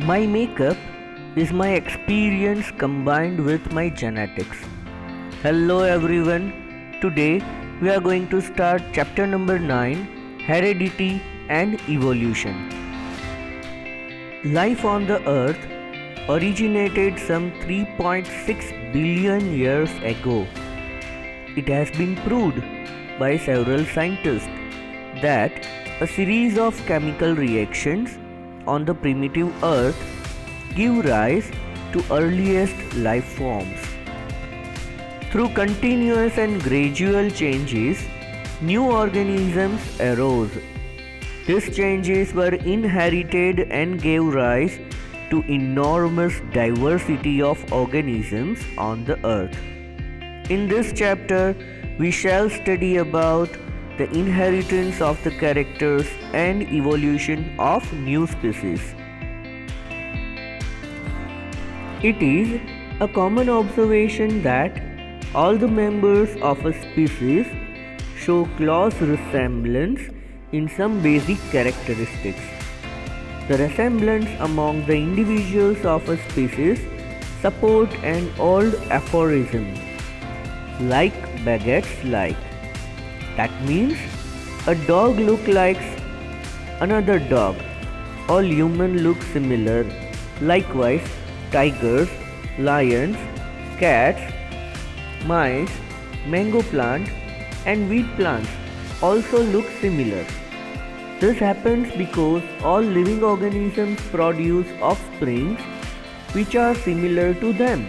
My makeup is my experience combined with my genetics. Hello everyone. Today we are going to start chapter number 9, Heredity and Evolution. Life on the earth originated some 3.6 billion years ago. It has been proved by several scientists that a series of chemical reactions on the primitive earth give rise to earliest life forms. Through continuous and gradual changes, new organisms arose. These changes were inherited and gave rise to enormous diversity of organisms on the earth. In this chapter, we shall study about the inheritance of the characters and evolution of new species. It is a common observation that all the members of a species show close resemblance in some basic characteristics. The resemblance among the individuals of a species support an old aphorism, like baguettes like. That means a dog looks like another dog. All humans look similar. Likewise, tigers, lions, cats, mice, mango plant and wheat plants also look similar. This happens because all living organisms produce offsprings which are similar to them.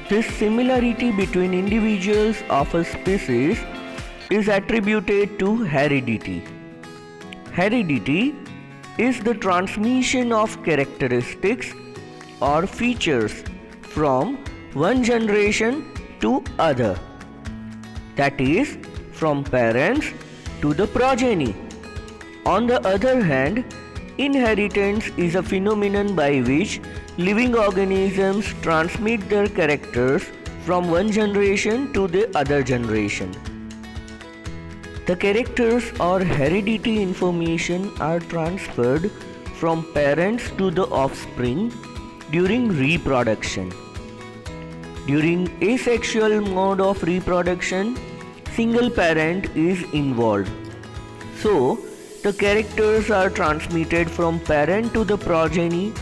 This similarity between individuals of a species is attributed to heredity. Heredity is the transmission of characteristics or features from one generation to other, that is, from parents to the progeny. On the other hand, inheritance is a phenomenon by which living organisms transmit their characters from one generation to the other generation. The characters or heredity information are transferred from parents to the offspring during reproduction. During asexual mode of reproduction, single parent is involved. So, the characters are transmitted from parent to the progeny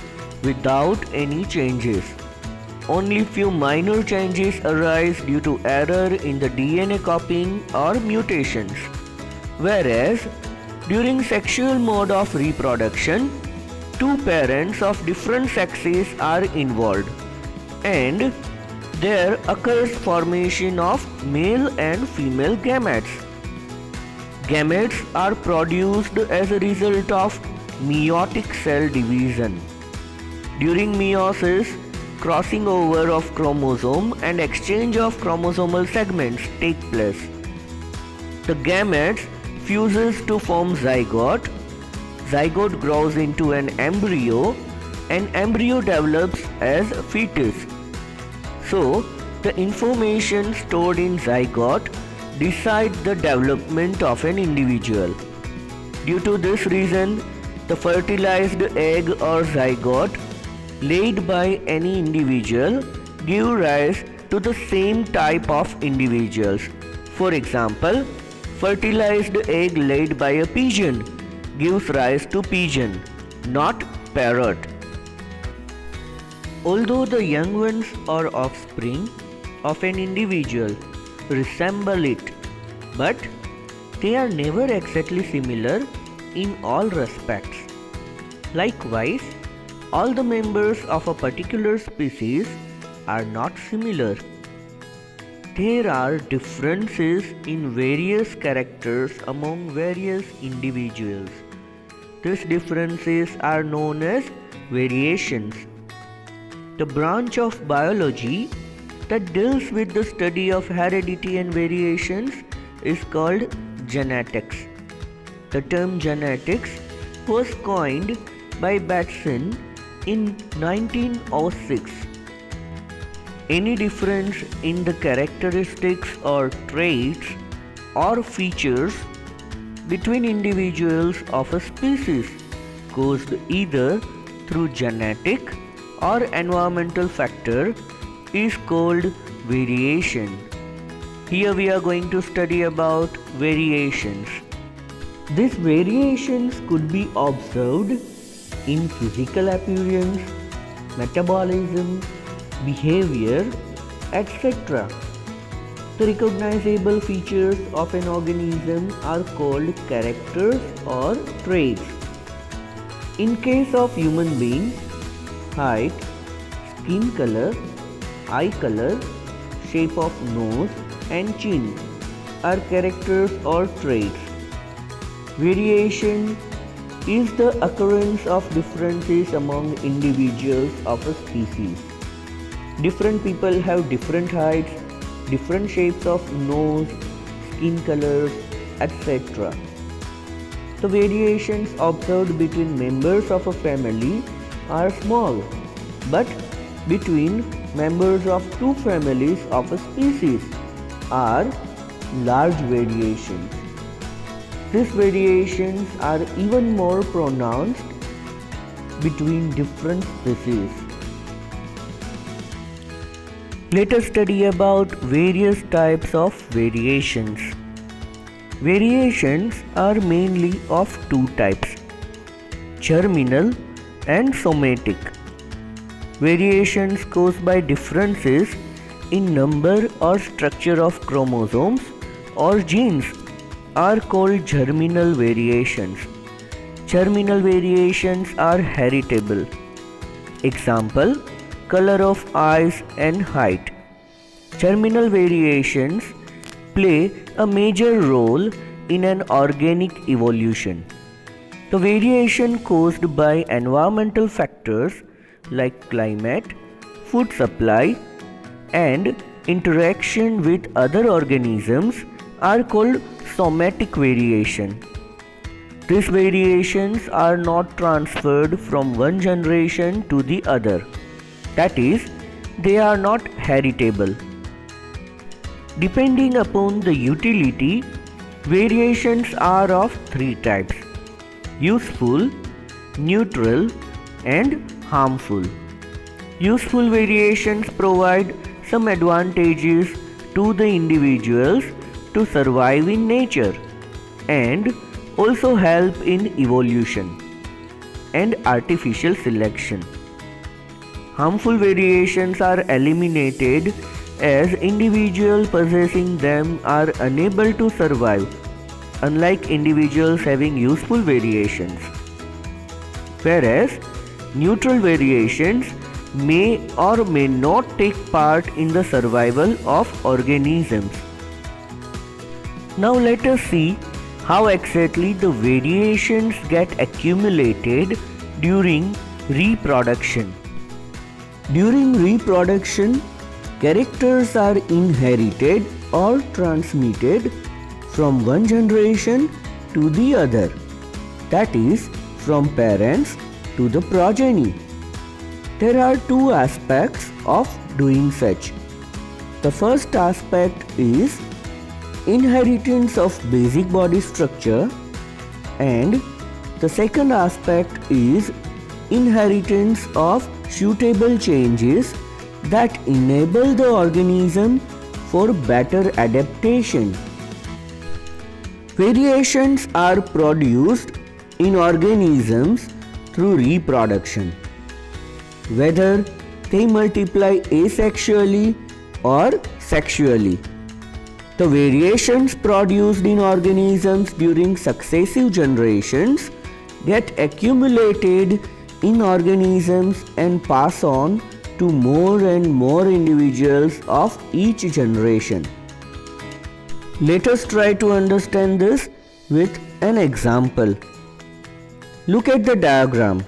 without any changes. Only few minor changes arise due to error in the DNA copying or mutations. Whereas, during sexual mode of reproduction, two parents of different sexes are involved and there occurs formation of male and female gametes. Gametes are produced as a result of meiotic cell division. During meiosis, crossing over of chromosome and exchange of chromosomal segments take place. The gametes fuses to form zygote. Zygote grows into an embryo and embryo develops as fetus. So, the information stored in zygote decide the development of an individual. Due to this reason, the fertilized egg or zygote laid by any individual give rise to the same type of individuals. For example, fertilized egg laid by a pigeon gives rise to pigeon, not parrot. Although the young ones or offspring of an individual resemble it, but they are never exactly similar in all respects. Likewise, all the members of a particular species are not similar. There are differences in various characters among various individuals. These differences are known as variations. The branch of biology that deals with the study of heredity and variations is called genetics. The term genetics was coined by Batson in 1906. Any difference in the characteristics or traits or features between individuals of a species caused either through genetic or environmental factor is called variation. Here we are going to study about variations. These variations could be observed in physical appearance, metabolism, behavior, etc. The recognizable features of an organism are called characters or traits. In case of human beings, height, skin color, eye color, shape of nose and chin are characters or traits. Variation is the occurrence of differences among individuals of a species. Different people have different heights, different shapes of nose, skin colors, etc. The variations observed between members of a family are small, but between members of two families of a species are large variations. These variations are even more pronounced between different species. Let us study about various types of variations. Variations are mainly of two types: germinal and somatic. Variations caused by differences in number or structure of chromosomes or genes are called germinal variations. Germinal variations are heritable. Example: color of eyes and height. Germinal variations play a major role in an organic evolution. The variation caused by environmental factors like climate, food supply, and interaction with other organisms are called somatic variation. These variations are not transferred from one generation to the other. That is, they are not heritable. Depending upon the utility, variations are of three types: useful, neutral, and harmful. Useful variations provide some advantages to the individuals to survive in nature and also help in evolution and artificial selection. Harmful variations are eliminated as individuals possessing them are unable to survive, unlike individuals having useful variations. Whereas neutral variations may or may not take part in the survival of organisms. Now let us see how exactly the variations get accumulated during reproduction. During reproduction, characters are inherited or transmitted from one generation to the other, that is, from parents to the progeny. There are two aspects of doing such. The first aspect is inheritance of basic body structure, and the second aspect is inheritance of suitable changes that enable the organism for better adaptation. Variations are produced in organisms through reproduction, whether they multiply asexually or sexually. The variations produced in organisms during successive generations get accumulated in organisms and pass on to more and more individuals of each generation. Let us try to understand this with an example. Look at the diagram.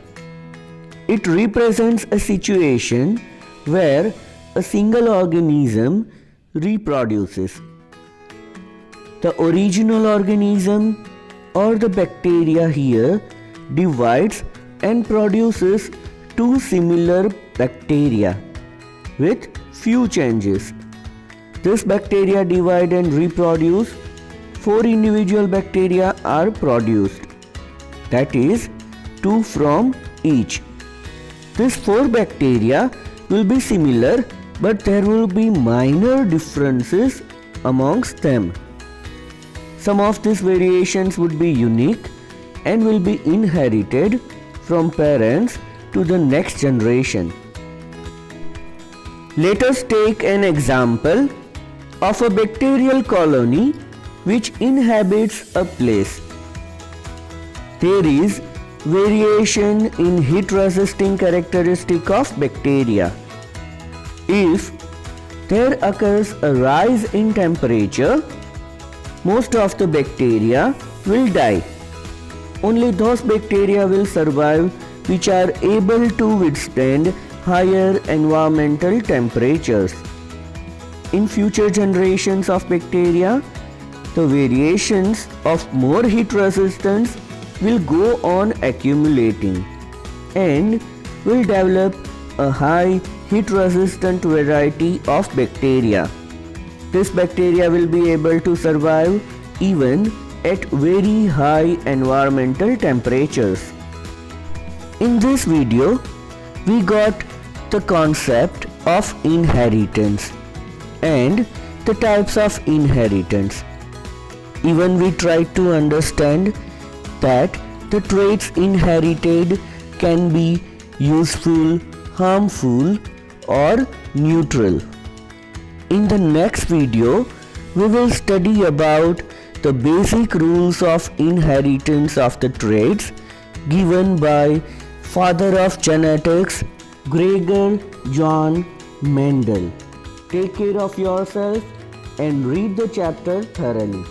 It represents a situation where a single organism reproduces. The original organism or the bacteria here divides and produces two similar bacteria with few changes. This bacteria divide and reproduce. 4 individual bacteria are produced, that is, 2 from each. These 4 bacteria will be similar, but there will be minor differences amongst them. Some of these variations would be unique and will be inherited from parents to the next generation. Let us take an example of a bacterial colony which inhabits a place. There is variation in heat resisting characteristic of bacteria. If there occurs a rise in temperature, most of the bacteria will die. Only those bacteria will survive which are able to withstand higher environmental temperatures. In future generations of bacteria, the variations of more heat resistance will go on accumulating and will develop a high heat resistant variety of bacteria. This bacteria will be able to survive even at very high environmental temperatures. In this video, we got the concept of inheritance and the types of inheritance. Even we tried to understand that the traits inherited can be useful, harmful, or neutral. In the next video, we will study about the basic rules of inheritance of the traits given by father of genetics, Gregor John Mendel. Take care of yourself and read the chapter thoroughly.